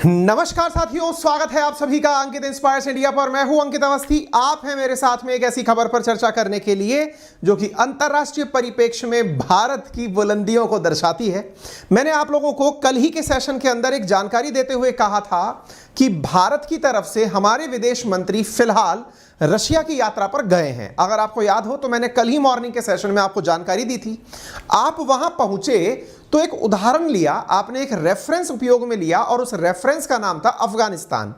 नमस्कार साथियों, स्वागत है आप सभी का अंकित इंस्पायर्स इंडिया पर। मैं हूं अंकित अवस्थी। आप हैं मेरे साथ में एक ऐसी खबर पर चर्चा करने के लिए जो कि अंतरराष्ट्रीय परिप्रेक्ष्य में भारत की बुलंदियों को दर्शाती है। मैंने आप लोगों को कल ही के सेशन के अंदर एक जानकारी देते हुए कहा था कि भारत की तरफ से हमारे विदेश मंत्री फिलहाल रशिया की यात्रा पर गए हैं। अगर आपको याद हो तो मैंने कल ही मॉर्निंग के सेशन में आपको जानकारी दी थी। आप वहां पहुंचे तो एक उदाहरण लिया, आपने एक रेफरेंस उपयोग में लिया और उस रेफरेंस का नाम था अफगानिस्तान।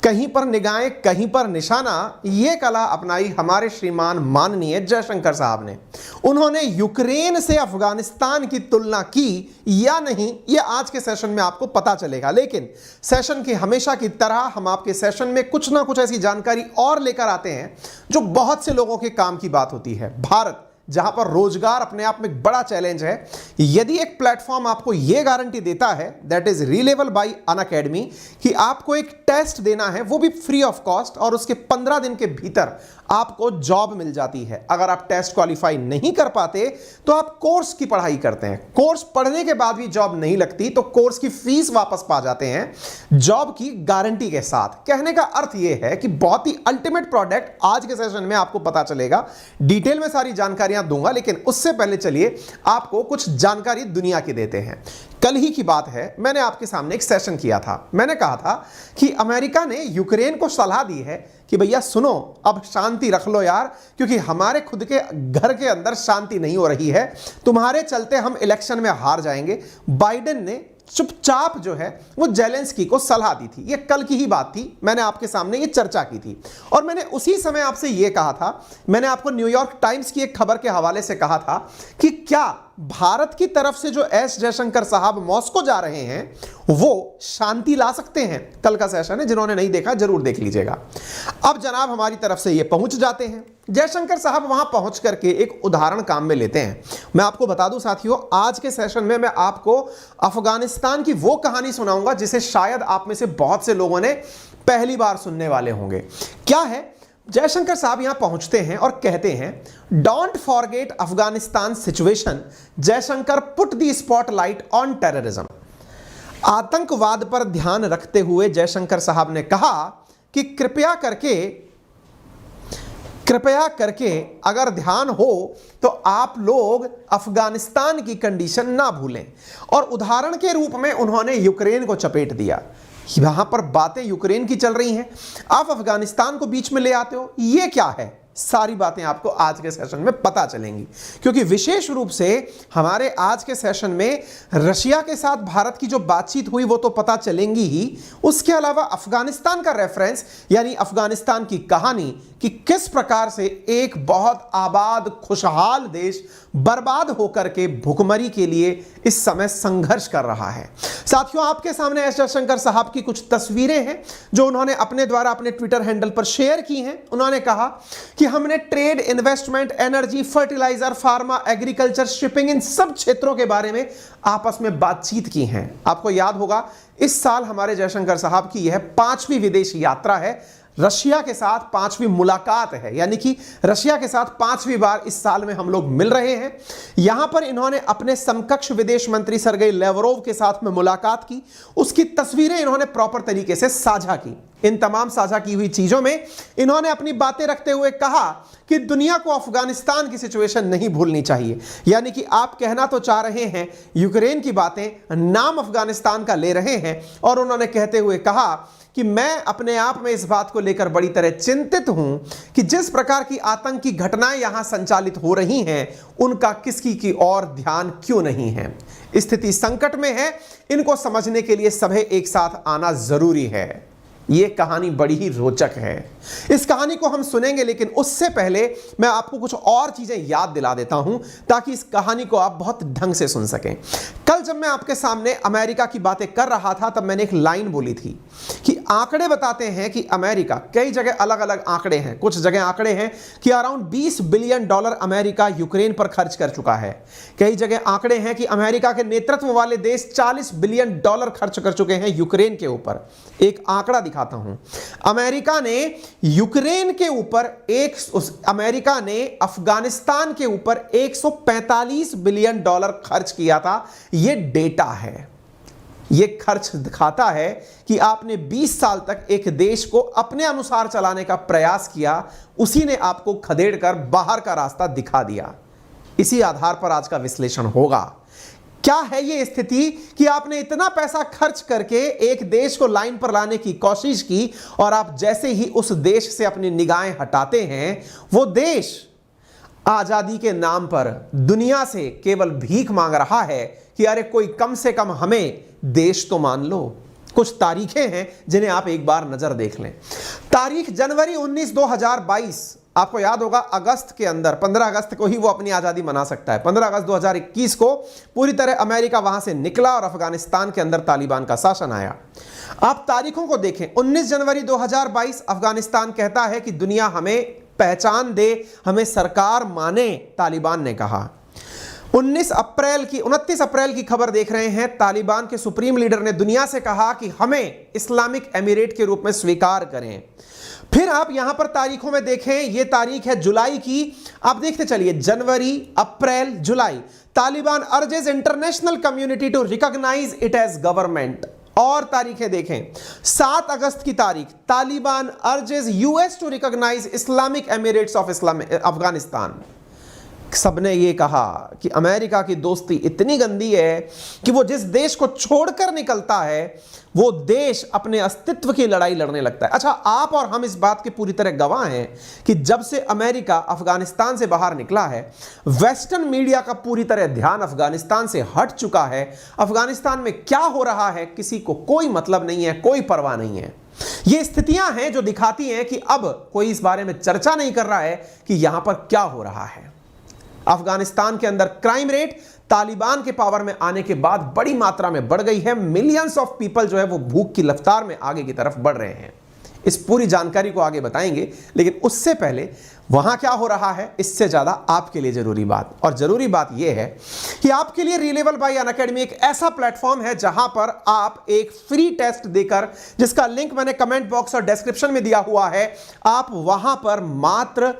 कहीं पर निगाहें कहीं पर निशाना, यह कला अपनाई हमारे श्रीमान माननीय जयशंकर साहब ने। उन्होंने यूक्रेन से अफगानिस्तान की तुलना की या नहीं, यह आज के सेशन में आपको पता चलेगा। लेकिन सेशन की हमेशा की तरह हम आपके सेशन में कुछ ना कुछ ऐसी जानकारी और लेकर आते हैं जो बहुत से लोगों के काम की बात होती है। भारत जहां पर रोजगार अपने आप में एक बड़ा चैलेंज है, यदि एक प्लेटफॉर्म आपको यह गारंटी देता है that is reliable bye Unacademy कि आपको एक टेस्ट देना है, वो भी फ्री ऑफ कॉस्ट, और उसके 15 दिन के भीतर आपको जॉब मिल जाती है। अगर आप टेस्ट क्वालिफाई नहीं कर पाते तो आप कोर्स की पढ़ाई करते हैं, कोर्स पढ़ने के बाद भी जॉब नहीं लगती तो कोर्स की फीस वापस पा जाते हैं जॉब की गारंटी के साथ। कहने का अर्थ यह है कि बहुत ही अल्टीमेट प्रोडक्ट आज के सेशन में आपको पता चलेगा। डिटेल में सारी जानकारियां दूंगा, लेकिन उससे पहले चलिए आपको कुछ जानकारी दुनिया की देते हैं। कल ही की बात है, मैंने आपके सामने एक सेशन किया था। मैंने कहा था कि अमेरिका ने यूक्रेन को सलाह दी है कि भैया सुनो, अब शांति रख लो यार, क्योंकि हमारे खुद के घर के अंदर शांति नहीं हो रही है, तुम्हारे चलते हम इलेक्शन में हार जाएंगे। बाइडेन ने चुपचाप जो है वो जेलेंस्की को सलाह दी थी। ये कल की ही बात थी, मैंने आपके सामने ये चर्चा की थी और मैंने उसी समय आपसे ये कहा था, मैंने आपको न्यूयॉर्क टाइम्स की एक खबर के हवाले से कहा था कि क्या भारत की तरफ से जो एस जयशंकर साहब मॉस्को जा रहे हैं वो शांति ला सकते हैं। कल का सेशन है, जिन्होंने नहीं देखा जरूर देख लीजिएगा। अब जनाब हमारी तरफ से ये पहुंच जाते हैं। जयशंकर साहब वहां पहुंच करके एक उदाहरण काम में लेते हैं। मैं आपको बता दूं साथियों, आज के सेशन में मैं आपको अफगानिस्तान की वो कहानी सुनाऊंगा जिसे शायद आप में से बहुत से लोगों ने पहली बार सुनने वाले होंगे। क्या है, जयशंकर साहब यहां पहुंचते हैं और कहते हैं don't forget Afghanistan situation, Jaishankar put the spotlight on terrorism. आतंकवाद पर ध्यान रखते हुए जयशंकर साहब ने कहा कि कृपया करके अगर ध्यान हो तो आप लोग अफगानिस्तान की कंडीशन ना भूलें। और उदाहरण के रूप में उन्होंने यूक्रेन को चपेट दिया। यहां पर बातें यूक्रेन की चल रही हैं, आप अफगानिस्तान को बीच में ले आते हो, ये क्या है? सारी बातें आपको आज के सेशन में पता चलेंगी, क्योंकि विशेष रूप से हमारे आज के सेशन में रशिया के साथ भारत की जो बातचीत हुई वो तो पता चलेंगी ही, उसके अलावा अफगानिस्तान का रेफरेंस यानी अफगानिस्तान की कहानी कि किस प्रकार से एक बहुत आबाद खुशहाल देश बर्बाद होकर के भुखमरी के लिए इस समय संघर्ष कर रहा है। साथियों, आपके सामने एस जयशंकर साहब की कुछ तस्वीरें हैं जो उन्होंने अपने द्वारा अपने ट्विटर हैंडल पर शेयर की हैं। उन्होंने कहा कि हमने trade, investment, energy, fertiliser, pharma, agriculture, shipping, इन सब क्षेत्रों के बारे में आपस में बातचीत की है। आपको याद होगा इस साल हमारे जयशंकर साहब की यह 5वीं विदेश यात्रा है, रशिया के साथ 5वीं मुलाकात है, यानी कि रशिया के साथ 5वीं बार इस साल में हम लोग मिल रहे हैं। यहां पर इन्होंने अपने समकक्ष विदेश मंत्री सर्गेई लेवरोव के साथ में मुलाकात की, उसकी तस्वीरें इन्होंने प्रॉपर तरीके से साझा की। इन तमाम साझा की हुई चीजों में इन्होंने अपनी बातें रखते हुए कहा कि दुनिया को अफगानिस्तान की सिचुएशन नहीं भूलनी चाहिए। यानी कि आप कहना तो चाह रहे हैं यूक्रेन की बातें, नाम अफगानिस्तान का ले रहे हैं, और उन्होंने कहते हुए कहा कि मैं अपने आप में इस बात को लेकर बड़ी तरह चिंतित हूं कि जिस प्रकार की आतंकी घटनाएं यहां संचालित हो रही हैं उनका किसी की ओर ध्यान क्यों नहीं है। स्थिति संकट में है, इनको समझने के लिए सभी एक साथ आना जरूरी है। यह कहानी बड़ी ही रोचक है, इस कहानी को हम सुनेंगे, लेकिन उससे पहले मैं आपको कुछ और चीजें याद दिला देता हूं ताकि इस कहानी को आप बहुत ढंग से सुन सकें। कल जब मैं आपके सामने अमेरिका की बातें कर रहा था तब मैंने एक लाइन बोली थी कि आंकड़े बताते हैं कि अमेरिका, कई जगह अलग अलग आंकड़े हैं, कुछ जगह आंकड़े हैं कि अराउंड $20 बिलियन अमेरिका यूक्रेन पर खर्च कर चुका है। कई जगह आंकड़े हैं कि अमेरिका के नेतृत्व वाले देश $40 बिलियन खर्च कर चुके हैं यूक्रेन के ऊपर। एक आंकड़ा दिखाता हूं, अमेरिका ने यूक्रेन के ऊपर अमेरिका ने अफगानिस्तान के ऊपर $145 बिलियन खर्च किया था। यह डेटा है, ये खर्च दिखाता है कि आपने 20 साल तक एक देश को अपने अनुसार चलाने का प्रयास किया, उसी ने आपको खदेड़कर बाहर का रास्ता दिखा दिया। इसी आधार पर आज का विश्लेषण होगा। क्या है ये स्थिति कि आपने इतना पैसा खर्च करके एक देश को लाइन पर लाने की कोशिश की और आप जैसे ही उस देश से अपनी निगाहें हटाते हैं, वो देश आजादी के नाम पर दुनिया से केवल भीख मांग रहा है कि अरे कोई कम से कम हमें देश तो मान लो। कुछ तारीखें हैं जिन्हें आप एक बार नजर देख लें। तारीख जनवरी 19, 2022, आपको याद होगा अगस्त के अंदर 15 अगस्त को ही वो अपनी आजादी मना सकता है। 15 अगस्त 2021 को पूरी तरह अमेरिका वहां से निकला और अफगानिस्तान के अंदर तालिबान का शासन आया। आप तारीखों को देखें। 19 जनवरी 2022 अफगानिस्तान कहता है कि दुनिया हमें पहचान दे, हमें सरकार माने, तालिबान ने कहा। 29 अप्रैल की खबर देख रहे हैं। तालिबान के सुप्रीम लीडर ने दुनिया से कहा कि हमें इस्लामिक एमिरेट के रूप में स्वीकार करें। फिर आप यहां पर तारीखों में देखें, यह तारीख है जुलाई की। आप देखते चलिए, जनवरी, अप्रैल, जुलाई। Taliban urges international community to recognise it as government. और तारीखें देखें, 7 अगस्त की तारीख, Taliban urges US to recognise Islamic Emirates of Afghanistan. सबने ये कहा कि अमेरिका की दोस्ती इतनी गंदी है कि वो जिस देश को छोड़कर निकलता है वो देश अपने अस्तित्व की लड़ाई लड़ने लगता है। अच्छा, आप और हम इस बात के पूरी तरह गवाह हैं कि जब से अमेरिका अफगानिस्तान से बाहर निकला है, वेस्टर्न मीडिया का पूरी तरह ध्यान अफगानिस्तान से हट चुका है। अफगानिस्तान में क्या हो रहा है किसी को कोई मतलब नहीं है, कोई परवाह नहीं है। ये स्थितियां हैं जो दिखाती हैं कि अब कोई इस बारे में चर्चा नहीं कर रहा है कि यहां पर क्या हो रहा है। अफगानिस्तान के अंदर क्राइम रेट तालिबान के पावर में आने के बाद बड़ी मात्रा में बढ़ गई है। मिलियंस ऑफ पीपल जो है वो भूख की रफ्तार में आगे की तरफ बढ़ रहे हैं। इस पूरी जानकारी को आगे बताएंगे, लेकिन उससे पहले वहां क्या हो रहा है इससे ज्यादा आपके लिए जरूरी बात, और जरूरी बात यह है कि आपके लिए रीलेवल बाय अनअकैडमी एक ऐसा प्लेटफॉर्म है जहां पर आप एक फ्री टेस्ट देकर, जिसका लिंक मैंने कमेंट बॉक्स और डिस्क्रिप्शन में दिया हुआ है, आप वहां पर मात्र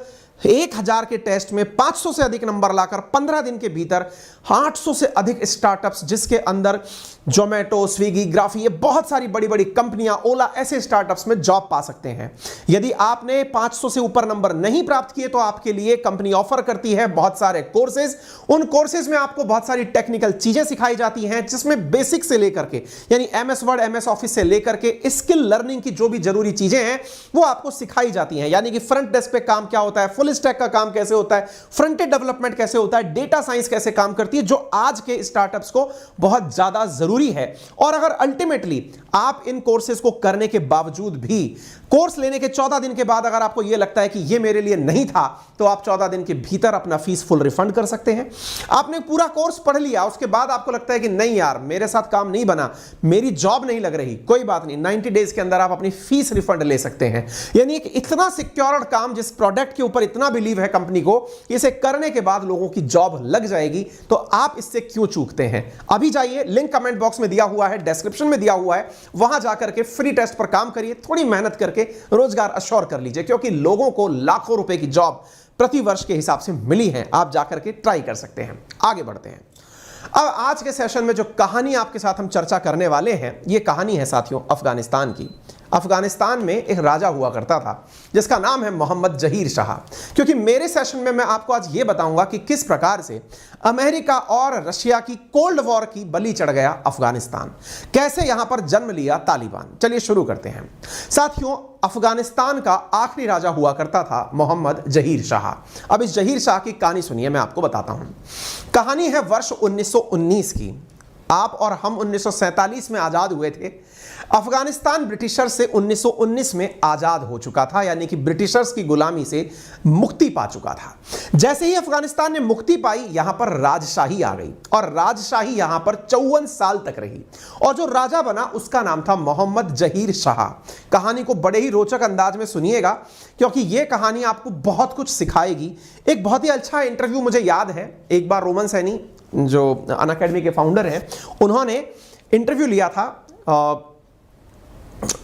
1000 के टेस्ट में 500 से अधिक नंबर लाकर 15 दिन के भीतर 800 से अधिक स्टार्टअप्स, जिसके अंदर जोमेटो, स्विगी, ग्राफी, ये बहुत सारी बड़ी बड़ी कंपनियां, ओला, ऐसे स्टार्टअप्स में जॉब पा सकते हैं। यदि आपने 500 से ऊपर नंबर नहीं प्राप्त किए तो आपके लिए कंपनी ऑफर करती है बहुत सारे कोर्सेज। उन कोर्सेज में आपको बहुत सारी टेक्निकल चीजें सिखाई जाती हैं, जिसमें बेसिक से लेकर के यानी MS वर्ड, MS ऑफिस से लेकर के स्किल लर्निंग की जो भी जरूरी चीजें हैं वो आपको सिखाई जाती हैं। यानी कि फ्रंट डेस्क पे काम क्या होता है, फुल स्टैक का काम कैसे होता है, फ्रंट एंड डेवलपमेंट कैसे होता है, डेटा साइंस कैसे काम करती है, जो आज के स्टार्टअप्स को बहुत ज्यादा जरूरी है। और अगर अल्टीमेटली आप इन कोर्सेज को करने के बावजूद भी कोर्स लेने के 14 दिन के बाद अगर आपको यह लगता है कि यह मेरे लिए नहीं था, तो आप 14 दिन के भीतर अपना फीस फुल रिफंड कर सकते हैं। आपने पूरा कोर्स पढ़ लिया, उसके बाद आपको लगता है कि नहीं यार मेरे साथ काम नहीं बना, मेरी जॉब नहीं लग रही, कोई बात नहीं, 90 डेज के अंदर आप अपनी फीस रिफंड ले सकते हैं। यानी एक इतना सिक्योर्ड काम, जिस प्रोडक्ट के ऊपर इतना बिलीव है कंपनी को, इसे करने के बाद लोगों की जॉब लग जाएगी, तो आप इससे क्यों चूकते हैं? अभी जाइए, लिंक कमेंट बॉक्स में दिया हुआ है, डिस्क्रिप्शन में दिया हुआ है, वहां जाकर के फ्री टेस्ट पर काम करिए, थोड़ी मेहनत करके रोजगार अश्योर कर लीजिए, क्योंकि लोगों को लाखों रुपए की जॉब प्रति वर्ष के हिसाब से मिली है। आप जाकर के ट्राई कर सकते हैं। आगे बढ़ते हैं। अब आज के सेशन में जो कहानी आपके साथ हम चर्चा करने वाले हैं, यह कहानी है साथियों अफगानिस्तान की। अफगानिस्तान में एक राजा हुआ करता था जिसका नाम है मोहम्मद जहीर शाह। क्योंकि मेरे सेशन में मैं आपको आज ये बताऊंगा कि किस प्रकार से अमेरिका और रशिया की कोल्ड वॉर की बलि चढ़ गया अफगानिस्तान, कैसे यहां पर जन्म लिया तालिबान। चलिए शुरू करते हैं साथियों। अफगानिस्तान का आखिरी राजा हुआ करता था मोहम्मद जहीर शाह। अब इस जहीर शाह की कहानी सुनिए, मैं आपको बताता हूं। कहानी है वर्ष 1919 की। आप और हम 1947 में आजाद हुए थे। अफगानिस्तान ब्रिटिशर्स से 1919 में आजाद हो चुका था, यानी कि ब्रिटिशर्स की गुलामी से मुक्ति पा चुका था। जैसे ही अफगानिस्तान ने मुक्ति पाई, यहां पर राजशाही आ गई और राजशाही यहां पर 54 साल तक रही। और जो राजा बना उसका नाम था मोहम्मद जहीर शाह। कहानी को बड़े ही रोचक अंदाज में सुनिएगा, क्योंकि यह कहानी आपको बहुत कुछ सिखाएगी। एक बहुत ही अच्छा इंटरव्यू मुझे याद है, एक बार रोमन सैनी जो अनअकैडमी के फाउंडर हैं, उन्होंने इंटरव्यू लिया था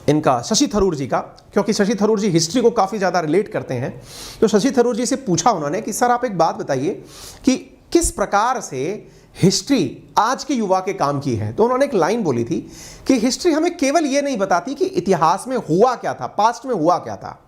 इनका शशि थरूर जी का, क्योंकि शशि थरूर जी हिस्ट्री को काफ़ी ज़्यादा रिलेट करते हैं। तो शशि थरूर जी से पूछा उन्होंने कि सर आप एक बात बताइए कि किस प्रकार से हिस्ट्री आज के युवा के काम की है। तो उन्होंने एक लाइन बोली थी कि हिस्ट्री हमें केवल यह नहीं बताती कि इतिहास में हुआ क्या था, पास्ट में हुआ क्या था,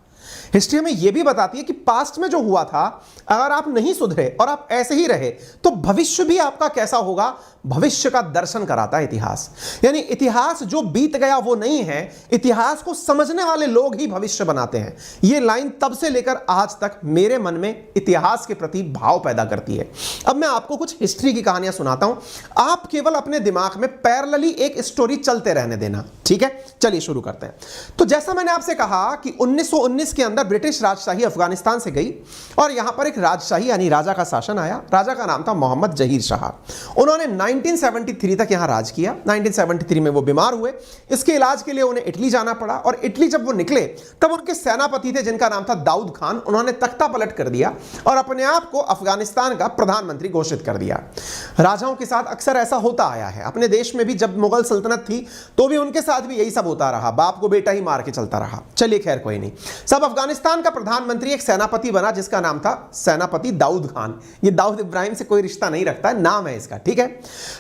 हिस्ट्री हमें यह भी बताती है कि पास्ट में जो हुआ था, अगर आप नहीं सुधरे और आप ऐसे ही रहे तो भविष्य भी आपका कैसा होगा, भविष्य का दर्शन कराता है इतिहास। यानी इतिहास जो बीत गया वो नहीं है, इतिहास को समझने वाले लोग ही भविष्य बनाते हैं। यह लाइन तब से लेकर आज तक मेरे मन में इतिहास के प्रति भाव पैदा करती है। अब मैं आपको कुछ हिस्ट्री की कहानियां सुनाता हूं, आप केवल अपने दिमाग में पैरेलली एक स्टोरी चलते रहने देना, ठीक है। चलिए शुरू करते हैं। तो जैसा मैंने आपसे कहा कि 1919 के अंदर ब्रिटिश राजशाही अफगानिस्तान से गई और यहां पर एक राजशाही यानी राजा का शासन आया। राजा का नाम था मोहम्मद जहीर शाह। उन्होंने 1973 तक यहां राज किया। 1973 में वो बीमार हुए, इसके इलाज के लिए उन्हें इटली जाना पड़ा और इटली जब वो निकले तब उनके सेनापति थे जिनका नाम था दाऊद खान। उन्होंने तख्ता पलट कर दिया और अपने आप को अफगानिस्तान का प्रधानमंत्री घोषित कर दिया। राजाओं के साथ अक्सर ऐसा होता आया है, अपने देश में भी जब मुगल सल्तनत थी तो भी उनके साथ भी यही सब होता रहा, बाप को बेटा ही मार के चलता रहा। चलिए खैर कोई नहीं, सब अफगानिस्तान का प्रधानमंत्री एक सेनापति बना जिसका नाम था सेनापति दाऊद खान। ये दाऊद इब्राहिम से कोई रिश्ता नहीं रखता है, नाम है इसका, ठीक है।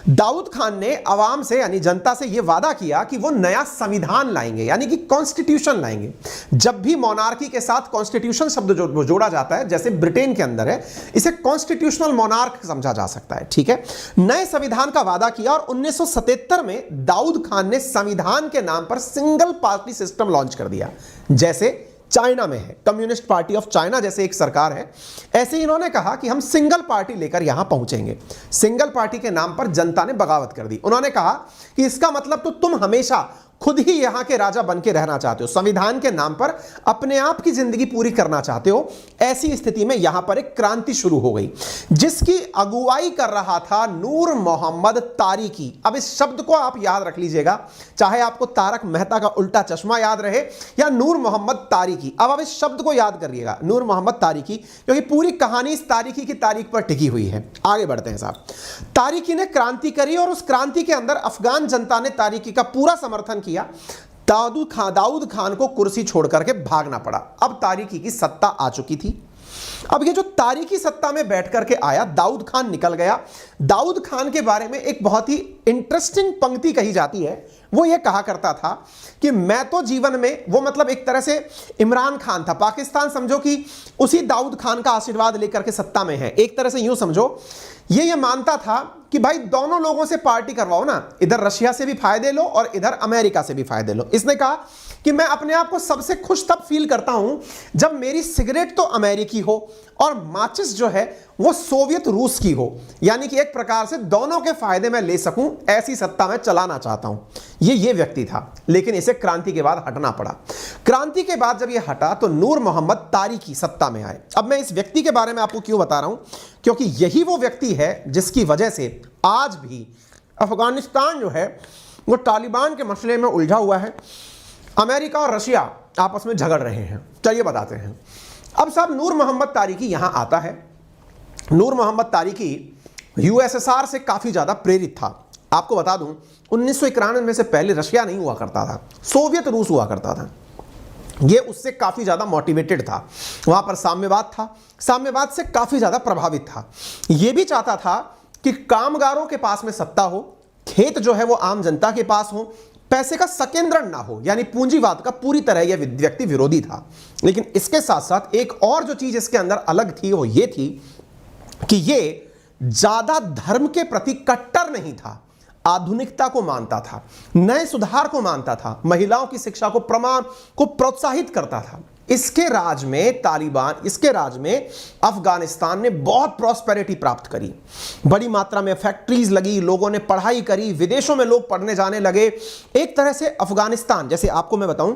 दाऊद खान ने आवाम से यानी जनता से यह वादा किया कि वो नया संविधान लाएंगे, यानी कि कॉन्स्टिट्यूशन लाएंगे। जब भी मोनार्की के साथ कॉन्स्टिट्यूशन शब्द जोड़ा जाता है, जैसे ब्रिटेन के अंदर है, इसे कॉन्स्टिट्यूशनल मोनार्क समझा जा सकता है, ठीक है। नए संविधान का वादा किया और 1977 में दाऊद खान ने संविधान के नाम पर सिंगल पार्टी सिस्टम लॉन्च कर दिया। जैसे चाइना में है कम्युनिस्ट पार्टी ऑफ चाइना, जैसे एक सरकार है, ऐसे ही इन्होंने कहा कि हम सिंगल पार्टी लेकर यहां पहुंचेंगे। सिंगल पार्टी के नाम पर जनता ने बगावत कर दी। उन्होंने कहा कि इसका मतलब तो तुम हमेशा खुद ही यहां के राजा बन के रहना चाहते हो, संविधान के नाम पर अपने आप की जिंदगी पूरी करना चाहते हो। ऐसी स्थिति में यहां पर एक क्रांति शुरू हो गई जिसकी अगुवाई कर रहा था नूर मोहम्मद तारिकी। अब इस शब्द को आप याद रख लीजिएगा, चाहे आपको तारक मेहता का उल्टा चश्मा याद रहे या नूर मोहम्मद तारिकी। अब आप इस शब्द को याद करिएगा, नूर मोहम्मद तारिकी, क्योंकि पूरी कहानी इस तारिकी की तारीख पर टिकी हुई है। आगे बढ़ते हैं साहब। तारिकी ने क्रांति करी और उस क्रांति के अंदर अफगान जनता ने तारिकी का पूरा समर्थन किया। दाऊद खान को कुर्सी छोड़ करके भागना पड़ा। अब तारिकी की सत्ता आ चुकी थी। अब ये जो तारिकी सत्ता में बैठ करके आया, दाऊद खान निकल गया। दाऊद खान के बारे में एक बहुत ही इंटरेस्टिंग पंक्ति कही जाती है। वो ये कहा करता था कि मैं तो जीवन में, वो मतलब एक तरह से इमरान खान था, पाकिस्तान समझो कि उसी दाऊद खान का आशीर्वाद लेकर के सत्ता में है। एक तरह से यूं समझो, ये मानता था कि भाई दोनों लोगों से पार्टी करवाओ ना, इधर रशिया से भी फायदे लो और इधर अमेरिका से भी फायदे लो। इसने कहा कि मैं अपने आप को सबसे खुश तब फील करता हूं जब मेरी सिगरेट तो अमेरिकी हो और माचिस जो है वो सोवियत रूस की हो, यानी कि एक प्रकार से दोनों के फायदे मैं ले सकूं, ऐसी सत्ता मैं चलाना चाहता हूं। ये व्यक्ति था, लेकिन इसे क्रांति के बाद हटना पड़ा। क्रांति के बाद जब ये हटा तो नूर मोहम्मद तारिकी सत्ता में आए। अब मैं इस व्यक्ति के बारे में आपको क्यों बता रहा हूं, क्योंकि यही वो व्यक्ति है जिसकी वजह से आज भी अफगानिस्तान जो है वो तालिबान के मसले में उलझा हुआ है। अमेरिका और रशिया आपस में झगड़ रहे हैं। चलिए बताते हैं। अब साहब नूर मोहम्मद तारिकी यहां आता है। नूर मोहम्मद तारिकी यूएसएसआर से काफी ज्यादा प्रेरित था। आपको बता दूं 1991 में से पहले रशिया नहीं हुआ करता था, सोवियत रूस हुआ करता था। ये उससे काफी ज्यादा मोटिवेटेड था, वहां पर साम्यवाद था, साम्यवाद से काफी ज्यादा प्रभावित था। यह भी चाहता था कि कामगारों के पास में सत्ता हो, खेत जो है वो आम जनता के पास हो, पैसे का संकेंद्रण ना हो, यानी पूंजीवाद का पूरी तरह यह व्यक्ति विरोधी था। लेकिन इसके साथ साथ एक और जो चीज इसके अंदर अलग थी वो ये थी कि ये ज्यादा धर्म के प्रति कट्टर नहीं था, आधुनिकता को मानता था, नए सुधार को मानता था, महिलाओं की शिक्षा को प्रोत्साहित करता था। इसके राज में तालिबान, इसके राज में अफगानिस्तान ने बहुत प्रॉस्पेरिटी प्राप्त करी, बड़ी मात्रा में फैक्ट्रीज लगी, लोगों ने पढ़ाई करी, विदेशों में लोग पढ़ने जाने लगे। एक तरह से अफगानिस्तान, जैसे आपको मैं बताऊं,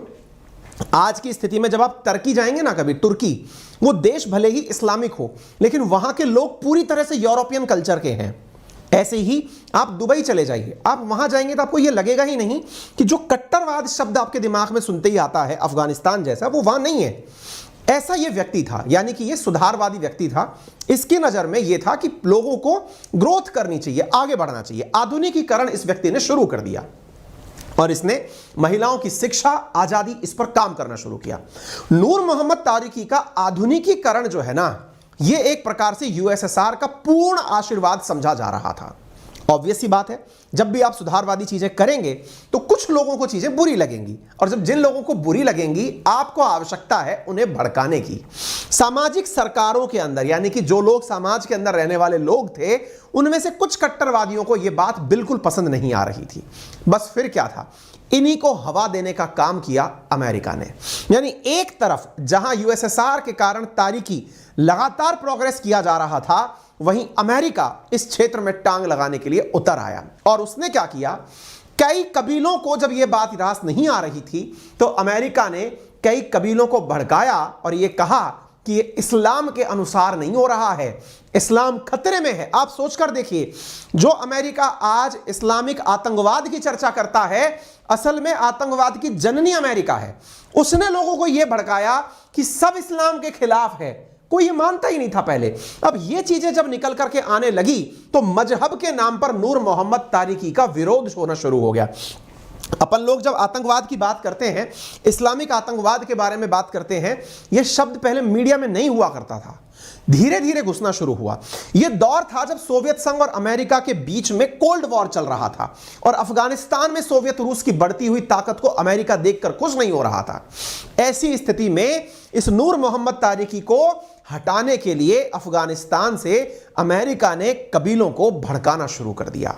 आज की स्थिति में जब आप तुर्की जाएंगे ना, कभी तुर्की, वो देश भले ही इस्लामिक हो लेकिन वहां के लोग पूरी तरह से यूरोपियन कल्चर के हैं। ऐसे ही आप दुबई चले जाइए, आप वहां जाएंगे तो आपको यह लगेगा ही नहीं कि जो कट्टरवाद शब्द आपके दिमाग में सुनते ही आता है अफगानिस्तान जैसा, वो वहां नहीं है। ऐसा ये व्यक्ति था, यानी कि ये सुधारवादी व्यक्ति था। इसकी नजर में यह था कि लोगों को ग्रोथ करनी चाहिए, आगे बढ़ना चाहिए। आधुनिकीकरण इस व्यक्ति ने शुरू कर दिया और इसने महिलाओं की शिक्षा, आजादी, इस पर काम करना शुरू किया। नूर मोहम्मद तारिकी का आधुनिकीकरण जो है ना, यह एक प्रकार से यूएसएसआर का पूर्ण आशीर्वाद समझा जा रहा था। ऑब्वियस सी बात है, जब भी आप सुधारवादी चीजें करेंगे तो कुछ लोगों को चीजें बुरी लगेंगी, और जब जिन लोगों को बुरी लगेंगी आपको आवश्यकता है उन्हें भड़काने की। सामाजिक सरकारों के अंदर, यानी कि जो लोग समाज के अंदर रहने वाले लोग थे, उनमें से कुछ कट्टरवादियों को यह बात बिल्कुल पसंद नहीं आ रही थी। बस फिर क्या था, इन्हीं को हवा देने का काम किया अमेरिका ने। यानी एक तरफ जहां यूएसएसआर के कारण तारीकी लगातार प्रोग्रेस किया जा रहा था, वहीं अमेरिका इस क्षेत्र में टांग लगाने के लिए उतर आया। और उसने क्या किया, कई कबीलों को जब यह बात रास नहीं आ रही थी तो अमेरिका ने कई कबीलों को भड़काया और यह कहा कि ये इस्लाम के अनुसार नहीं हो रहा है, इस्लाम खतरे में है। आप सोचकर देखिए, जो अमेरिका आज इस्लामिक आतंकवाद की चर्चा करता है, असल में आतंकवाद की जननी अमेरिका है। उसने लोगों को यह भड़काया कि सब इस्लाम के खिलाफ है, कोई ये मानता ही नहीं था पहले। अब ये चीजें जब निकल करके आने लगी तो मजहब के नाम पर नूर मोहम्मद तारिकी का विरोध होना शुरू हो गया। अपन लोग जब आतंकवाद की बात करते हैं, इस्लामिक आतंकवाद के बारे में बात करते हैं, यह शब्द पहले मीडिया में नहीं हुआ करता था, धीरे धीरे घुसना शुरू हुआ। यह दौर था जब सोवियत संघ और अमेरिका के बीच में कोल्ड वॉर चल रहा था और अफगानिस्तान में सोवियत रूस की बढ़ती हुई ताकत को अमेरिका देखकर खुश नहीं हो रहा था। ऐसी स्थिति में इस नूर मोहम्मद तारिकी को हटाने के लिए अफगानिस्तान से अमेरिका ने कबीलों को भड़काना शुरू कर दिया।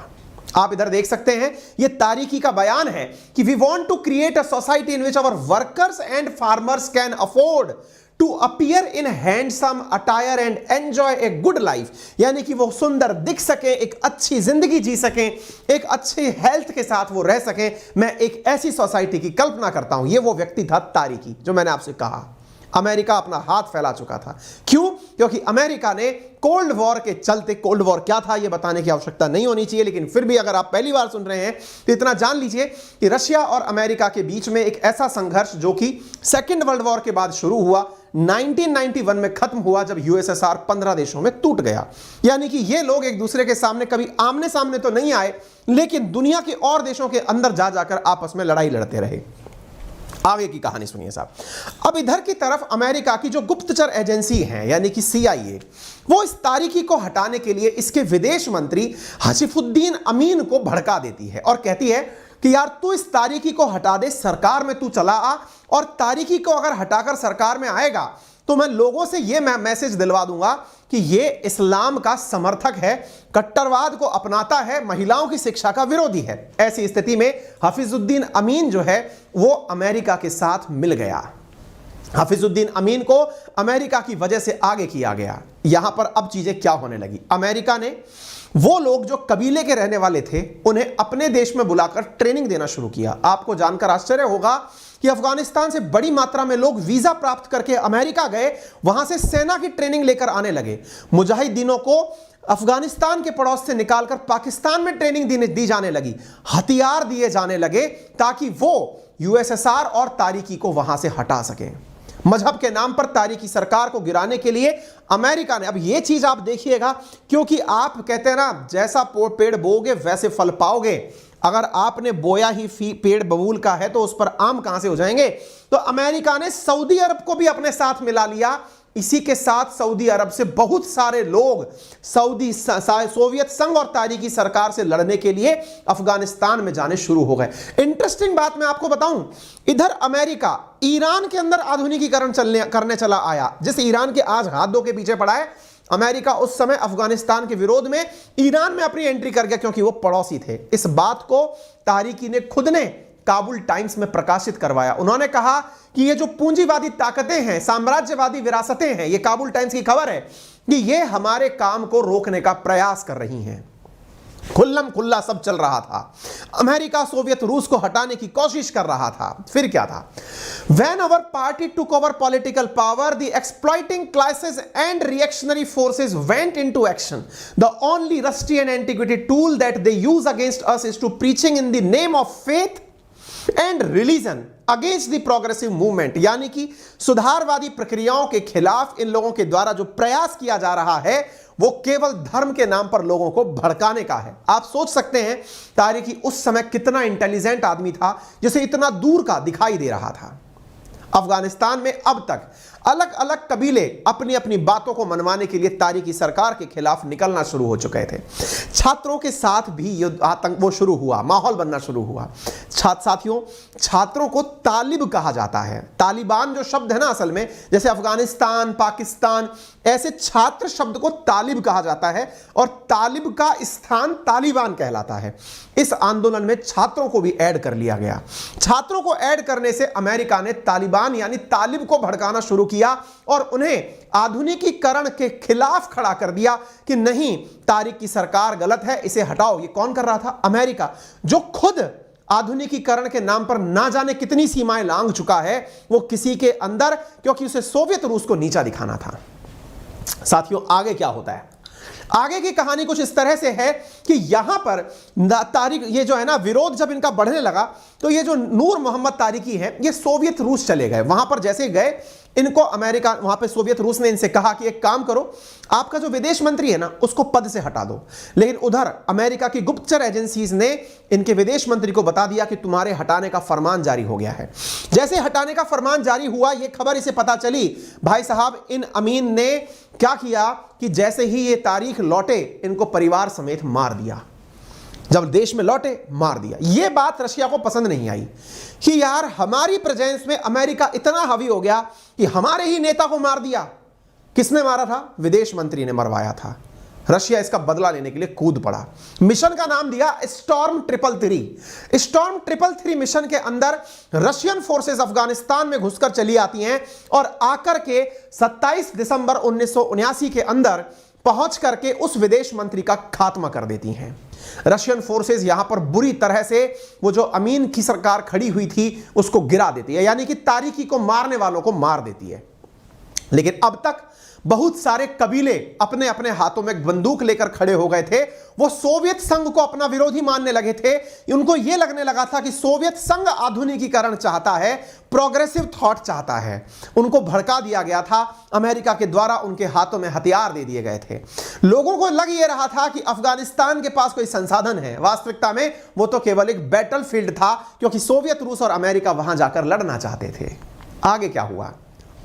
आप इधर देख सकते हैं, यह तारिकी का बयान है कि we want to create a society in which our workers and farmers can afford to appear in handsome attire and enjoy a good life. यानी कि वो सुंदर दिख सके, एक अच्छी जिंदगी जी सकें, एक अच्छी हेल्थ के साथ वो रह सकें। मैं एक ऐसी सोसाइटी की कल्पना करता हूं। ये वो व्यक्ति था तारिकी, जो मैंने आपसे कहा। अमेरिका अपना हाथ फैला चुका था। क्यों? क्योंकि अमेरिका ने कोल्ड वॉर के चलते, कोल्ड वॉर क्या था यह बताने की आवश्यकता नहीं होनी चाहिए, लेकिन फिर भी अगर आप पहली बार सुन रहे हैं तो इतना जान लीजिए कि रशिया और अमेरिका के बीच में एक ऐसा संघर्ष जो कि सेकेंड वर्ल्ड वॉर के बाद शुरू हुआ, 1991 में खत्म हुआ, जब यूएसएसआर 15 देशों में टूट गया। यानी कि ये लोग एक दूसरे के सामने कभी आमने सामने तो नहीं आए, लेकिन दुनिया के और देशों के अंदर जा जाकर आपस में लड़ाई लड़ते रहे। आगे की कहानी सुनिए साहब। अब इधर की तरफ अमेरिका की जो गुप्तचर एजेंसी है, यानी कि CIA, वो इस तारिकी को हटाने के लिए इसके विदेश मंत्री हसीफुद्दीन अमीन को भड़का देती है और कहती है कि यार तू इस तारिकी को हटा दे, सरकार में तू चला आ, और तारिकी को अगर हटाकर सरकार में आएगा तो मैं लोगों से यह मैसेज दिलवा दूंगा कि यह इस्लाम का समर्थक है, कट्टरवाद को अपनाता है, महिलाओं की शिक्षा का विरोधी है। ऐसी स्थिति में हफीजुद्दीन अमीन जो है वो अमेरिका के साथ मिल गया। हफीजुद्दीन अमीन को अमेरिका की वजह से आगे किया गया। यहां पर अब चीजें क्या होने लगी, अमेरिका ने वो लोग जो कबीले के रहने वाले थे उन्हें अपने देश में बुलाकर ट्रेनिंग देना शुरू किया। आपको जानकर आश्चर्य होगा कि अफगानिस्तान से बड़ी मात्रा में लोग वीजा प्राप्त करके अमेरिका गए, वहां से सेना की ट्रेनिंग लेकर आने लगे। मुजाहिदीनों को अफगानिस्तान के पड़ोस से निकालकर पाकिस्तान में ट्रेनिंग दी जाने लगी, हथियार दिए जाने लगे ताकि वो यूएसएसआर और तारिकी को वहां से हटा सके। मजहब के नाम पर तारिकी सरकार को गिराने के लिए अमेरिका ने, अब ये चीज आप देखिएगा, क्योंकि आप कहते हैं ना जैसा पेड़ बोओगे वैसे फल पाओगे। अगर आपने बोया ही पेड़ बबूल का है तो उस पर आम कहां से हो जाएंगे। तो अमेरिका ने सऊदी अरब को भी अपने साथ मिला लिया। इसी के साथ सऊदी अरब से बहुत सारे लोग सोवियत संघ और तारिकी सरकार से लड़ने के लिए अफगानिस्तान में जाने शुरू हो गए। इंटरेस्टिंग बात मैं आपको बताऊं, इधर अमेरिका ईरान के अंदर आधुनिकीकरण करने चला आया। जिस ईरान के आज हाथ धो के पीछे पड़ा है, अमेरिका उस समय अफगानिस्तान के विरोध में ईरान में अपनी एंट्री कर गया, क्योंकि वो पड़ोसी थे। इस बात को तारिकी ने खुद ने काबुल टाइम्स में प्रकाशित करवाया। उन्होंने कहा कि ये जो पूंजीवादी ताकतें हैं, साम्राज्यवादी विरासतें हैं, ये काबुल टाइम्स की खबर है कि ये हमारे काम को रोकने का प्रयास कर रही हैं। खुल्लम खुल्ला सब चल रहा था। अमेरिका सोवियत रूस को हटाने की कोशिश कर रहा था। फिर क्या था, When our party took over political power, the exploiting classes and reactionary forces went into action. The only rusty and antiquated tool that they use against us is to preaching in the name of faith and religion against the progressive movement। यानी कि सुधारवादी प्रक्रियाओं के खिलाफ इन लोगों के द्वारा जो प्रयास किया जा रहा है वो केवल धर्म के नाम पर लोगों को भड़काने का है। आप सोच सकते हैं तारिकी उस समय कितना इंटेलिजेंट आदमी था जिसे इतना दूर का दिखाई दे रहा था। अफगानिस्तान में अब तक अलग अलग कबीले अपनी अपनी बातों को मनवाने के लिए तारिकी सरकार के खिलाफ निकलना शुरू हो चुके थे। छात्रों के साथ भी युद्ध आतंक वो शुरू हुआ, माहौल बनना शुरू हुआ। साथियों, छात्रों को तालिब कहा जाता है। तालिबान जो शब्द है ना, असल में जैसे अफगानिस्तान, पाकिस्तान, ऐसे छात्र शब्द को तालिब कहा जाता है और तालिब का स्थान तालिबान कहलाता है। इस आंदोलन में छात्रों को भी ऐड कर लिया गया। छात्रों को ऐड करने से अमेरिका ने तालिबान यानी तालिब को भड़काना शुरू किया और उन्हें आधुनिकीकरण के खिलाफ खड़ा कर दिया कि नहीं, तारिक की सरकार गलत है, इसे हटाओ। ये कौन कर रहा था? अमेरिका, जो खुद आधुनिकीकरण के नाम पर ना जाने कितनी सीमाएं लांघ चुका है, वो किसी के अंदर, क्योंकि उसे सोवियत रूस को नीचा दिखाना था। साथियों, आगे क्या होता है? आगे की कहानी कुछ इस तरह से है कि यहां पर तारिक, ये जो है ना, विरोध जब इनका बढ़ने लगा तो ये जो नूर मोहम्मद तारिकी है, ये सोवियत रूस चले गए। वहां पर जैसे गए, इनको अमेरिका, वहां पे सोवियत रूस ने इनसे कहा कि एक काम करो, आपका जो विदेश मंत्री है ना, उसको पद से हटा दो। लेकिन उधर अमेरिका की गुप्तचर एजेंसीज ने इनके विदेश मंत्री को बता दिया कि तुम्हारे हटाने का फरमान जारी हो गया है। जैसे हटाने का फरमान जारी हुआ, यह खबर इसे पता चली, भाई साहब, इन अमीन ने क्या किया कि जैसे ही ये तारीख लौटे, इनको परिवार समेत मार दिया। जब देश में लौटे, मार दिया। यह बात रशिया को पसंद नहीं आई कि यार, हमारी प्रेजेंस में अमेरिका इतना हावी हो गया कि हमारे ही नेता को मार दिया। किसने मारा था? विदेश मंत्री ने मरवाया था। रशिया इसका बदला लेने के लिए कूद पड़ा। मिशन का नाम दिया स्टॉर्म 333। स्टॉर्म 333 मिशन के अंदर रशियन फोर्सेस अफगानिस्तान में घुसकर चली आती हैं और आकर के 27 दिसंबर 1979 के अंदर पहुंच करके उस विदेश मंत्री का खात्मा कर देती हैं। रशियन फोर्सेस यहां पर बुरी तरह से वो जो अमीन की सरकार खड़ी हुई थी उसको गिरा देती है, यानी कि तारिकी को मारने वालों को मार देती है। लेकिन अब तक बहुत सारे कबीले अपने अपने हाथों में बंदूक लेकर खड़े हो गए थे। वो सोवियत संघ को अपना विरोधी मानने लगे थे। उनको यह लगने लगा था कि सोवियत संघ आधुनिकीकरण चाहता है, प्रोग्रेसिव थॉट चाहता है। उनको भड़का दिया गया था अमेरिका के द्वारा, उनके हाथों में हथियार दे दिए गए थे। लोगों को लग यह रहा था कि अफगानिस्तान के पास कोई संसाधन है। वास्तविकता में वो तो केवल एक बैटलफील्ड था, क्योंकि सोवियत रूस और अमेरिका वहां जाकर लड़ना चाहते थे। आगे क्या हुआ?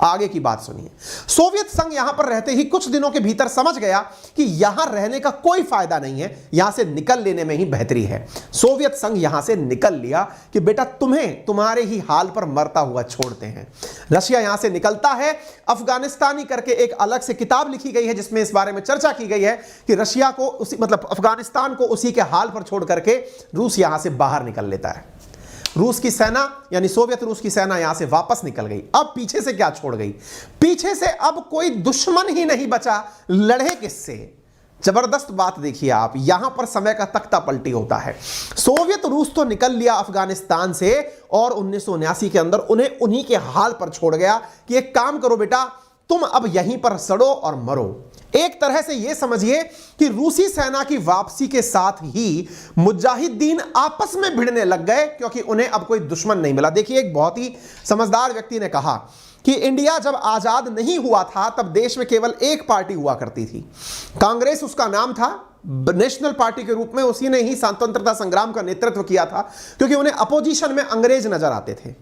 आगे की बात सुनिए। सोवियत संघ यहां पर रहते ही कुछ दिनों के भीतर समझ गया कि यहां रहने का कोई फायदा नहीं है, यहां से निकल लेने में ही बेहतरी है। सोवियत संघ यहां से निकल लिया कि बेटा, तुम्हें तुम्हारे ही हाल पर मरता हुआ छोड़ते हैं। रशिया यहां से निकलता है। अफगानिस्तानी करके एक अलग से किताब लिखी गई है जिसमें इस बारे में चर्चा की गई है कि रशिया को अफगानिस्तान को उसी के हाल पर छोड़ करके रूस यहां से बाहर निकल लेता है। रूस की सेना यानी सोवियत रूस की सेना यहां से वापस निकल गई। अब पीछे से क्या छोड़ गई? पीछे से अब कोई दुश्मन ही नहीं बचा, लड़े किससे? जबरदस्त बात देखिए आप, यहां पर समय का तख्ता पलटी होता है। सोवियत रूस तो निकल लिया अफगानिस्तान से और 1979 के अंदर उन्हें उन्हीं के हाल पर छोड़ गया कि एक काम करो बेटा, तुम अब यहीं पर सड़ो और मरो। एक तरह से यह समझिए कि रूसी सेना की वापसी के साथ ही मुजाहिदीन आपस में भिड़ने लग गए, क्योंकि उन्हें अब कोई दुश्मन नहीं मिला। देखिए, एक बहुत ही समझदार व्यक्ति ने कहा कि इंडिया जब आजाद नहीं हुआ था तब देश में केवल एक पार्टी हुआ करती थी, कांग्रेस उसका नाम था। नेशनल पार्टी के रूप में उसी ने ही स्वतंत्रता संग्राम का नेतृत्व किया था, क्योंकि उन्हें अपोजिशन में अंग्रेज नजर आते थे।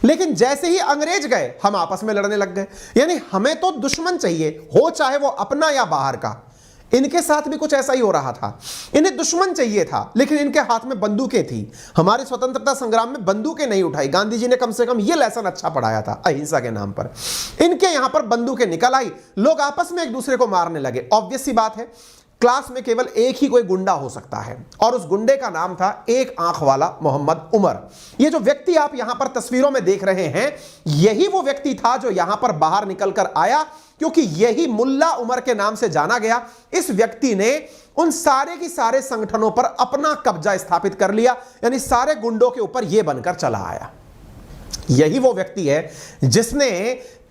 लेकिन जैसे ही अंग्रेज गए, हम आपस में लड़ने लग गए। यानी हमें तो दुश्मन चाहिए, हो चाहे वो अपना या बाहर का। इनके साथ भी कुछ ऐसा ही हो रहा था। इन्हें दुश्मन चाहिए था, लेकिन इनके हाथ में बंदूकें थी। हमारे स्वतंत्रता संग्राम में बंदूकें नहीं उठाई। गांधी जी ने कम से कम यह लेसन अच्छा पढ़ाया था अहिंसा के नाम पर। इनके यहां पर बंदूकें निकल आई, लोग आपस में एक दूसरे को मारने लगे। ऑब्वियस सी बात है, क्लास में केवल एक ही कोई गुंडा हो सकता है, और उस गुंडे का नाम था एक आंख वाला मोहम्मद उमर। ये जो व्यक्ति आप यहां पर तस्वीरों में देख रहे हैं, यही वो व्यक्ति था जो यहां पर बाहर निकलकर आया, क्योंकि यही मुल्ला उमर के नाम से जाना गया। इस व्यक्ति ने उन सारे की सारे संगठनों पर अपना कब्जा स्थापित कर लिया, यानी सारे गुंडों के ऊपर यह बनकर चला आया। यही वो व्यक्ति है जिसने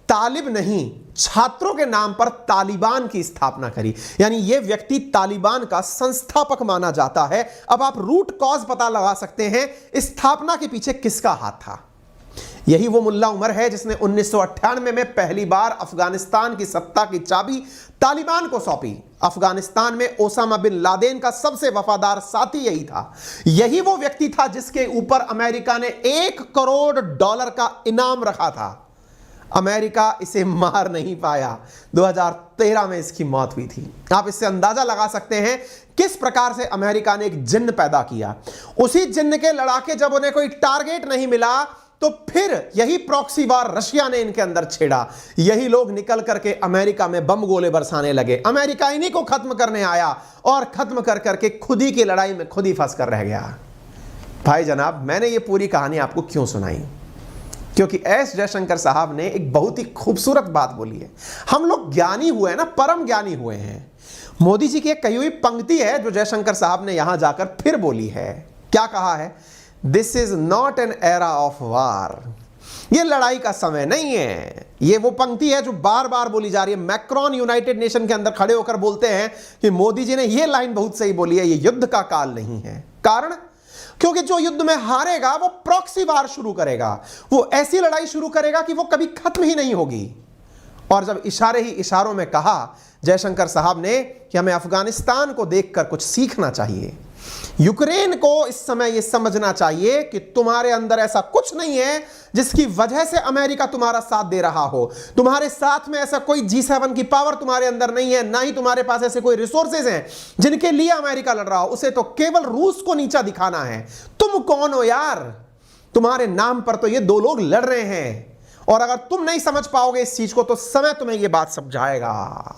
तालिब नहीं, छात्रों के नाम पर तालिबान की स्थापना करी। यानी यह व्यक्ति तालिबान का संस्थापक माना जाता है। अब आप रूट कॉज पता लगा सकते हैं, स्थापना के पीछे किसका हाथ था। यही वो मुल्ला उमर है जिसने 1998 में पहली बार अफगानिस्तान की सत्ता की चाबी तालिबान को सौंपी। अफगानिस्तान में ओसामा बिन लादेन का सबसे वफादार साथी यही था। यही वो व्यक्ति था जिसके ऊपर अमेरिका ने $1 करोड़ का इनाम रखा था। अमेरिका इसे मार नहीं पाया। 2013 में इसकी मौत हुई थी। आप इससे अंदाजा लगा सकते हैं किस प्रकार से अमेरिका ने एक जिन्न पैदा किया। उसी जिन्न के लड़ाके जब उन्हें कोई टारगेट नहीं मिला तो फिर यही प्रॉक्सी वार रशिया ने इनके अंदर छेड़ा। यही लोग निकल करके अमेरिका में बम गोले बरसाने लगे। अमेरिका इन्हीं को खत्म करने आया और खत्म कर करके खुद ही की लड़ाई में खुद ही फंस कर रह गया। भाई जनाब, मैंने ये पूरी कहानी आपको क्यों सुनाई? क्योंकि एस जयशंकर साहब ने एक बहुत ही खूबसूरत बात बोली है। हम लोग ज्ञानी हुए हैं ना, परम ज्ञानी हुए हैं। मोदी जी की एक कही हुई पंक्ति है जो जयशंकर साहब ने यहां जाकर फिर बोली है। क्या कहा है? This is not an era of war. ये लड़ाई का समय नहीं है। ये वो पंक्ति है जो बार बार बोली जा रही है। मैक्रोन यूनाइटेड नेशन के अंदर खड़े होकर बोलते हैं कि मोदी जी ने ये लाइन बहुत सही बोली है, ये युद्ध का काल नहीं है। कारण? क्योंकि जो युद्ध में हारेगा वो प्रॉक्सी वार शुरू करेगा, वो ऐसी लड़ाई शुरू करेगा कि वो कभी खत्म ही नहीं होगी। और जब इशारे ही इशारों में कहा जयशंकर साहब ने कि हमें अफगानिस्तान को देखकर कुछ सीखना चाहिए, यूक्रेन को इस समय यह समझना चाहिए कि तुम्हारे अंदर ऐसा कुछ नहीं है जिसकी वजह से अमेरिका तुम्हारा साथ दे रहा हो। तुम्हारे साथ में ऐसा कोई G7 की पावर तुम्हारे अंदर नहीं है, ना ही तुम्हारे पास ऐसे कोई रिसोर्सेज हैं जिनके लिए अमेरिका लड़ रहा हो। उसे तो केवल रूस को नीचा दिखाना है। तुम कौन हो यार? तुम्हारे नाम पर तो ये दो लोग लड़ रहे हैं। और अगर तुम नहीं समझ पाओगे इस चीज को तो समय तुम्हें यह बात समझाएगा।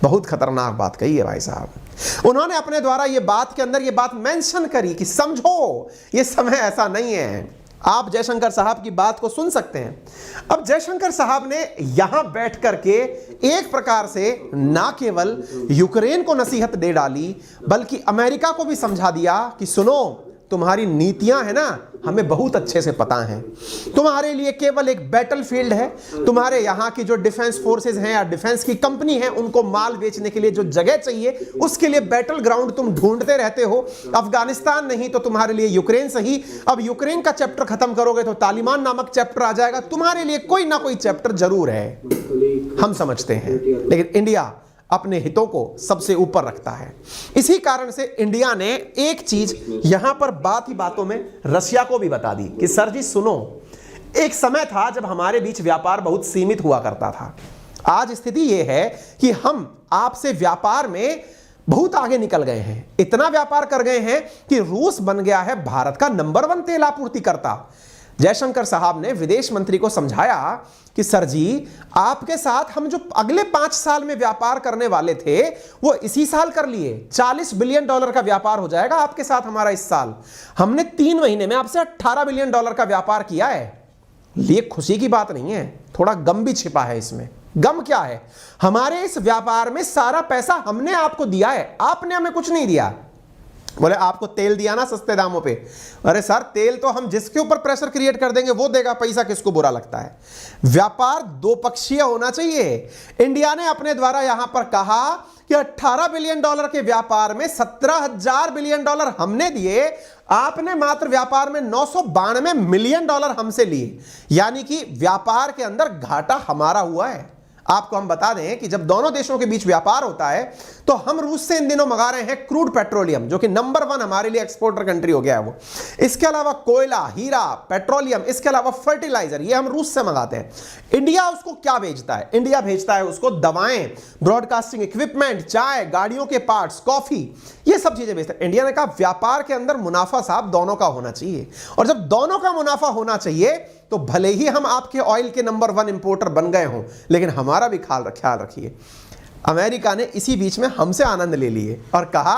बहुत खतरनाक बात कही है भाई साहब। उन्होंने अपने द्वारा ये बात के अंदर ये बात मेंशन करी कि समझो ये समय ऐसा नहीं है। आप जयशंकर साहब की बात को सुन सकते हैं। अब जयशंकर साहब ने यहां बैठ करके एक प्रकार से ना केवल यूक्रेन को नसीहत दे डाली बल्कि अमेरिका को भी समझा दिया कि सुनो, तुम्हारी नीतियां है ना, हमें बहुत अच्छे से पता हैं। तुम्हारे लिए केवल एक बैटलफील्ड है। तुम्हारे यहां की जो डिफेंस फोर्सेस हैं या डिफेंस की कंपनी है, उनको माल बेचने के लिए जो जगह चाहिए उसके लिए बैटल ग्राउंड तुम ढूंढते रहते हो। अफगानिस्तान नहीं तो तुम्हारे लिए यूक्रेन सही। अब यूक्रेन का चैप्टर खत्म करोगे तो तालिबान नामक चैप्टर आ जाएगा। तुम्हारे लिए कोई ना कोई चैप्टर जरूर है, हम समझते हैं। लेकिन इंडिया अपने हितों को सबसे ऊपर रखता है। इसी कारण से इंडिया ने एक चीज यहां पर बात ही बातों में रशिया को भी बता दी कि सर जी सुनो, एक समय था जब हमारे बीच व्यापार बहुत सीमित हुआ करता था। आज स्थिति यह है कि हम आपसे व्यापार में बहुत आगे निकल गए हैं। इतना व्यापार कर गए हैं कि रूस बन गया है भारत का नंबर 1 तेल आपूर्तिकर्ता। जयशंकर साहब ने विदेश मंत्री को समझाया कि सर जी, आपके साथ हम जो अगले 5 साल में व्यापार करने वाले थे वो इसी साल कर लिए। $40 बिलियन का व्यापार हो जाएगा आपके साथ हमारा इस साल। हमने 3 महीने में आपसे $18 बिलियन का व्यापार किया है। ये खुशी की बात नहीं है, थोड़ा गम भी छिपा है इसमें। गम क्या है? हमारे इस व्यापार में सारा पैसा हमने आपको दिया है, आपने हमें कुछ नहीं दिया। बोले आपको तेल दिया ना सस्ते दामों पे। अरे सर, तेल तो हम जिसके ऊपर प्रेशर क्रिएट कर देंगे वो देगा, पैसा किसको बुरा लगता है? व्यापार दो पक्षीय होना चाहिए। इंडिया ने अपने द्वारा यहां पर कहा कि $18 बिलियन के व्यापार में $17,000 बिलियन हमने दिए, आपने मात्र व्यापार में $992 मिलियन हमसे लिए। यानी कि व्यापार के अंदर घाटा हमारा हुआ है। आपको हम बता दें कि जब दोनों देशों के बीच व्यापार होता है तो हम रूस से इन दिनों मंगा रहे हैं क्रूड पेट्रोलियम, जो कि नंबर 1 हमारे लिए एक्सपोर्टर कंट्री हो गया है वो। इसके अलावा कोयला, हीरा, पेट्रोलियम, इसके अलावा फर्टिलाइजर, ये हम रूस से मंगाते हैं। इंडिया उसको क्या भेजता है? इंडिया भेजता है उसको दवाएं, ब्रॉडकास्टिंग इक्विपमेंट, चाय, गाड़ियों के पार्ट्स, कॉफी, ये सब चीजें भेजता है। इंडिया ने कहा व्यापार के अंदर मुनाफा साहब दोनों का होना चाहिए। और जब दोनों का मुनाफा होना चाहिए तो भले ही हम आपके ऑयल के नंबर 1 इंपोर्टर बन गए हों, लेकिन हमारा भी ख्याल रखिए। अमेरिका ने इसी बीच में हमसे आनंद ले लिए और कहा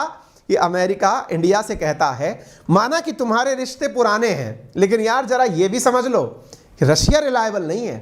कि अमेरिका इंडिया से कहता है, माना कि तुम्हारे रिश्ते पुराने हैं, लेकिन यार जरा ये भी समझ लो कि रशिया रिलायबल नहीं है।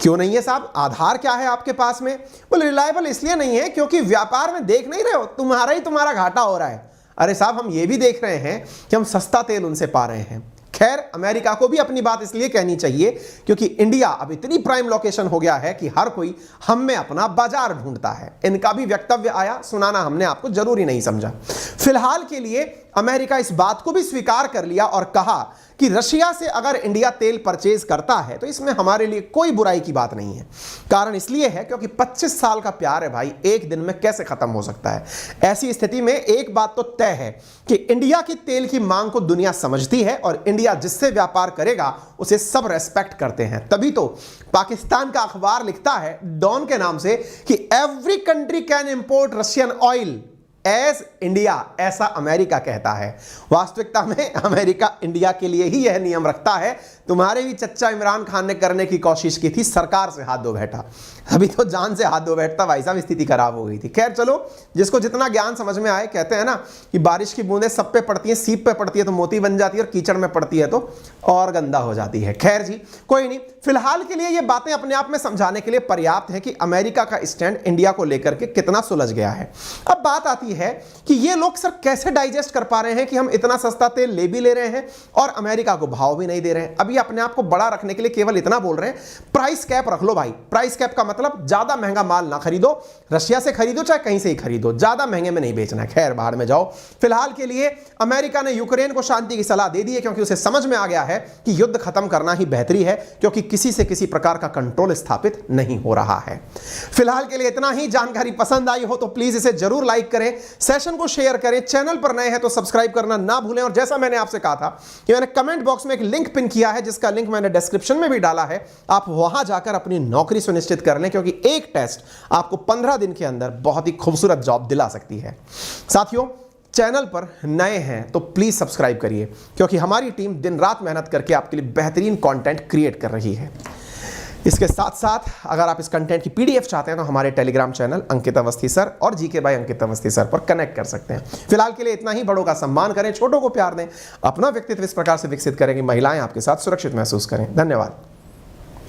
क्यों नहीं है साहब? आधार क्या है आपके पास में? बोले रिलायबल इसलिए नहीं है क्योंकि व्यापार में देख नहीं रहे हो, तुम्हारा घाटा हो रहा है। अरे साहब, हम ये भी देख रहे हैं कि हम सस्ता तेल उनसे पा रहे हैं। खैर, अमेरिका को भी अपनी बात इसलिए कहनी चाहिए क्योंकि इंडिया अब इतनी प्राइम लोकेशन हो गया है कि हर कोई हम में अपना बाजार ढूंढता है। इनका भी वक्तव्य आया, सुनाना हमने आपको जरूरी नहीं समझा। फिलहाल के लिए अमेरिका इस बात को भी स्वीकार कर लिया और कहा कि रशिया से अगर इंडिया तेल परचेज करता है तो इसमें हमारे लिए कोई बुराई की बात नहीं है। कारण इसलिए है क्योंकि 25 साल का प्यार है भाई, एक दिन में कैसे खत्म हो सकता है। ऐसी स्थिति में एक बात तो तय है कि इंडिया की तेल की मांग को दुनिया समझती है और इंडिया जिससे व्यापार करेगा उसे सब रेस्पेक्ट करते हैं। तभी तो पाकिस्तान का अखबार लिखता है डॉन के नाम से कि every country can import Russian oil as India, ऐसा अमेरिका कहता है। वास्तविकता में अमेरिका इंडिया के लिए ही यह नियम रखता है। तुम्हारे भी चच्चा इमरान खान ने करने की कोशिश की थी, सरकार से हाथ धो बैठा। अभी तो जान से हाथ धो बैठता भाई साहब, स्थिति खराब हो गई थी। खैर चलो, जिसको जितना ज्ञान समझ में आए। कहते हैं ना कि बारिश की बूंदें सब पे पड़ती हैं, सीप पे पड़ती है तो मोती बन जाती है और कीचड़ में पड़ती है तो और गंदा हो जाती है। खैर जी, कोई नहीं, फिलहाल के लिए ये बातें अपने आप में समझाने के लिए पर्याप्त है कि अमेरिका का स्टैंड इंडिया को लेकर के कितना सुलझ गया है। अब बात आती है कि ये लोग सर कैसे डाइजेस्ट कर पा रहे हैं कि हम इतना सस्ता तेल ले भी ले रहे हैं और अमेरिका को भाव भी नहीं दे रहे हैं। अभी अपने आप को बड़ा रखने के लिए केवल इतना बोल रहे हैं, प्राइस कैप रख लो भाई। प्राइस कैप का मतलब ज्यादा महंगा माल ना खरीदो, रशिया से खरीदो चाहे कहीं से ही खरीदो, ज्यादा महंगे में नहीं बेचना है। खैर बाहर में जाओ। फिलहाल के लिए अमेरिका ने यूक्रेन को शांति की सलाह दे दी है क्योंकि उसे समझ में आ गया है कि युद्ध खत्म करना ही बेहतरी है, क्योंकि किसी से किसी प्रकार का कंट्रोल स्थापित नहीं हो रहा है। फिलहाल के लिए इतना ही। जानकारी पसंद आई हो तो प्लीज इसे जरूर लाइक करें, सेशन को शेयर करें, चैनल पर नए हैं तो सब्सक्राइब करना ना भूलें। और जैसा मैंने आपसे कहा था कि मैंने कमेंट बॉक्स में एक लिंक पिन किया है, जिसका लिंक मैंने डिस्क्रिप्शन में भी डाला है, आप वहां जाकर अपनी नौकरी सुनिश्चित कर लें, क्योंकि एक टेस्ट आपको 15 दिन के अंदर बहुत ही खूबसूरत जॉब दिला सकती है। साथियों, चैनल पर नए हैं तो प्लीज सब्सक्राइब करिए, क्योंकि हमारी टीम दिन रात मेहनत करके आपके लिए बेहतरीन कंटेंट क्रिएट कर रही है। इसके साथ साथ अगर आप इस कंटेंट की पीडीएफ चाहते हैं तो हमारे टेलीग्राम चैनल अंकित अवस्थी सर और GK by Ankit Awasthi sir पर कनेक्ट कर सकते हैं। फिलहाल के लिए इतना ही। बड़ों का सम्मान करें, छोटों को प्यार दें, अपना व्यक्तित्व इस प्रकार से विकसित करें कि महिलाएं आपके साथ सुरक्षित महसूस करें। धन्यवाद।